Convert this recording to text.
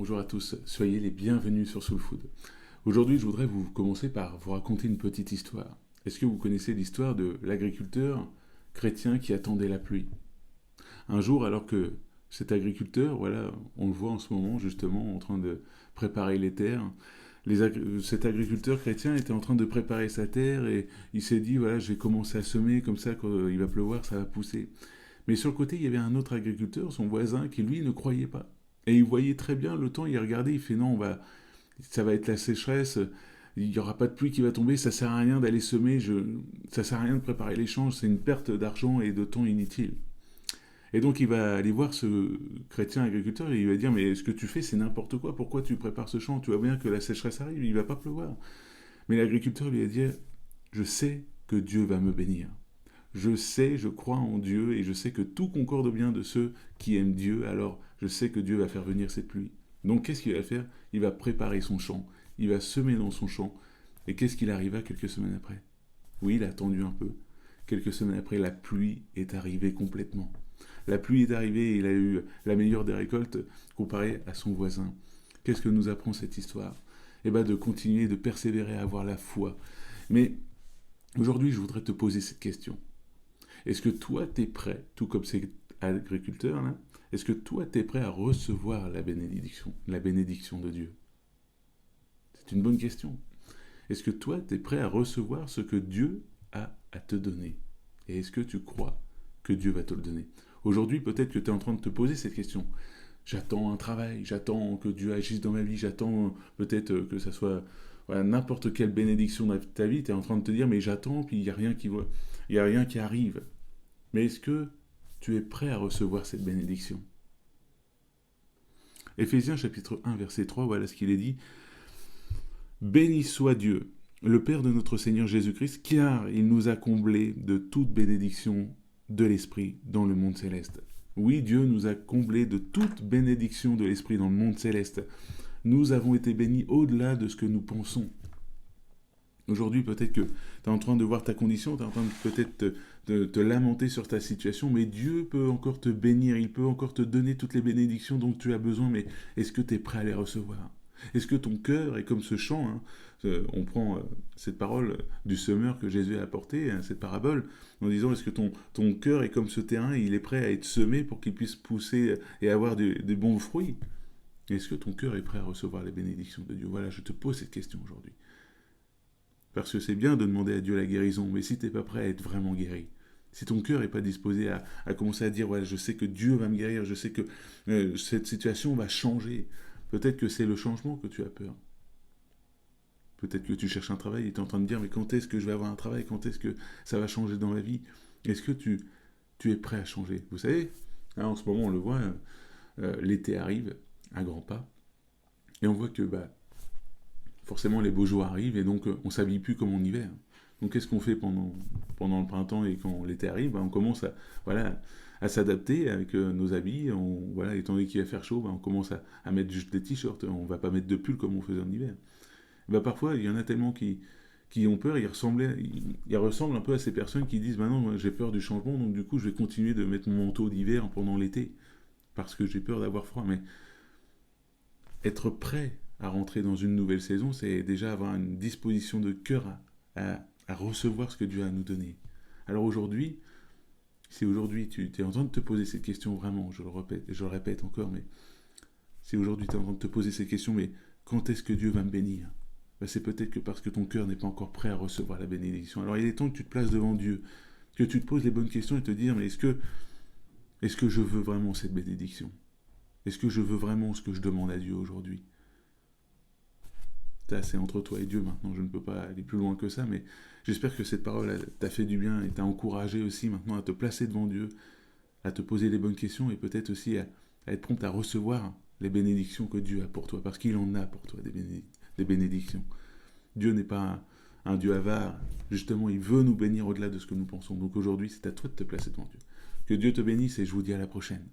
bonjour à tous, soyez les bienvenus sur Soul Food. Aujourd'hui, je voudrais commencer par vous raconter une petite histoire. Est-ce que vous connaissez l'histoire de l'agriculteur chrétien qui attendait la pluie? Un jour, alors que cet agriculteur, voilà, on le voit en ce moment justement en train de préparer les terres, cet agriculteur chrétien était en train de préparer sa terre et il s'est dit, voilà, je vais commencer à semer, comme ça quand il va pleuvoir, ça va pousser. Mais sur le côté, il y avait un autre agriculteur, son voisin, qui lui ne croyait pas. Et il voyait très bien le temps, il regardait, il fait non, ça va être la sécheresse, il n'y aura pas de pluie qui va tomber, ça sert à rien d'aller semer, ça sert à rien de préparer l'échange, c'est une perte d'argent et de temps inutile. Et donc il va aller voir ce chrétien agriculteur et il va dire mais ce que tu fais c'est n'importe quoi, pourquoi tu prépares ce champ? Tu vois bien que la sécheresse arrive, il ne va pas pleuvoir. Mais l'agriculteur lui a dit je sais que Dieu va me bénir. Je sais, je crois en Dieu et je sais que tout concorde bien de ceux qui aiment Dieu, alors je sais que Dieu va faire venir cette pluie. Donc qu'est-ce qu'il va faire? Il va préparer son champ, il va semer dans son champ. Et qu'est-ce qu'il arriva quelques semaines après? Oui, il a attendu un peu. Quelques semaines après, la pluie est arrivée complètement. La pluie est arrivée et il a eu la meilleure des récoltes comparée à son voisin. Qu'est-ce que nous apprend cette histoire? Eh bien de continuer, de persévérer à avoir la foi. Mais aujourd'hui, je voudrais te poser cette question. Est-ce que toi, tu es prêt, tout comme ces agriculteurs, là, est-ce que toi, tu es prêt à recevoir la bénédiction de Dieu? C'est une bonne question. Est-ce que toi, tu es prêt à recevoir ce que Dieu a à te donner? Et est-ce que tu crois que Dieu va te le donner? Aujourd'hui, peut-être que tu es en train de te poser cette question. J'attends un travail, j'attends que Dieu agisse dans ma vie, j'attends peut-être que ça soit voilà, n'importe quelle bénédiction dans ta vie, tu es en train de te dire mais j'attends, puis il n'y a rien il n'y a rien qui arrive. Mais est-ce que tu es prêt à recevoir cette bénédiction? Éphésiens chapitre 1 verset 3, voilà ce qu'il est dit. Béni soit Dieu, le Père de notre Seigneur Jésus-Christ, car il nous a comblés de toute bénédiction de l'Esprit dans le monde céleste. Oui, Dieu nous a comblés de toute bénédiction de l'Esprit dans le monde céleste. Nous avons été bénis au-delà de ce que nous pensons. Aujourd'hui, peut-être que tu es en train de voir ta condition, tu es en train de peut-être te lamenter sur ta situation, mais Dieu peut encore te bénir, il peut encore te donner toutes les bénédictions dont tu as besoin, mais est-ce que tu es prêt à les recevoir? Est-ce que ton cœur est comme ce chant on prend cette parole du semeur que Jésus a apporté, cette parabole, en disant est-ce que ton cœur est comme ce terrain et il est prêt à être semé pour qu'il puisse pousser et avoir des bons fruits? Est-ce que ton cœur est prêt à recevoir les bénédictions de Dieu? Voilà, je te pose cette question aujourd'hui. Parce que c'est bien de demander à Dieu la guérison, mais si tu n'es pas prêt à être vraiment guéri, si ton cœur n'est pas disposé à commencer à dire, ouais, je sais que Dieu va me guérir, je sais que cette situation va changer, peut-être que c'est le changement que tu as peur. Peut-être que tu cherches un travail et tu es en train de dire, mais quand est-ce que je vais avoir un travail? Quand est-ce que ça va changer dans ma vie? Est-ce que tu es prêt à changer? Vous savez, là, en ce moment, on le voit, l'été arrive à grands pas, et on voit que forcément les beaux jours arrivent et donc on s'habille plus comme en hiver. Donc qu'est-ce qu'on fait pendant le printemps et quand l'été arrive? On commence à s'adapter avec nos habits. Étant donné qu'il va faire chaud, on commence à mettre juste des t-shirts. On va pas mettre de pull comme on faisait en hiver. Parfois, il y en a tellement qui ont peur, ils ressemblent un peu à ces personnes qui disent non, moi, j'ai peur du changement, donc du coup je vais continuer de mettre mon manteau d'hiver pendant l'été parce que j'ai peur d'avoir froid. Mais être prêt à rentrer dans une nouvelle saison, c'est déjà avoir une disposition de cœur à recevoir ce que Dieu a à nous donner. Alors aujourd'hui, si aujourd'hui tu es en train de te poser cette question vraiment, je le répète encore, mais si aujourd'hui tu es en train de te poser cette question, mais quand est-ce que Dieu va me bénir? C'est peut-être que parce que ton cœur n'est pas encore prêt à recevoir la bénédiction. Alors il est temps que tu te places devant Dieu, que tu te poses les bonnes questions et te dire, mais est-ce que je veux vraiment cette bénédiction? Est-ce que je veux vraiment ce que je demande à Dieu aujourd'hui? C'est entre toi et Dieu maintenant, je ne peux pas aller plus loin que ça, mais j'espère que cette parole t'a fait du bien et t'a encouragé aussi maintenant à te placer devant Dieu, à te poser les bonnes questions et peut-être aussi à être prompt à recevoir les bénédictions que Dieu a pour toi, parce qu'il en a pour toi des bénédictions. Dieu n'est pas un Dieu avare, justement il veut nous bénir au-delà de ce que nous pensons. Donc aujourd'hui c'est à toi de te placer devant Dieu. Que Dieu te bénisse et je vous dis à la prochaine.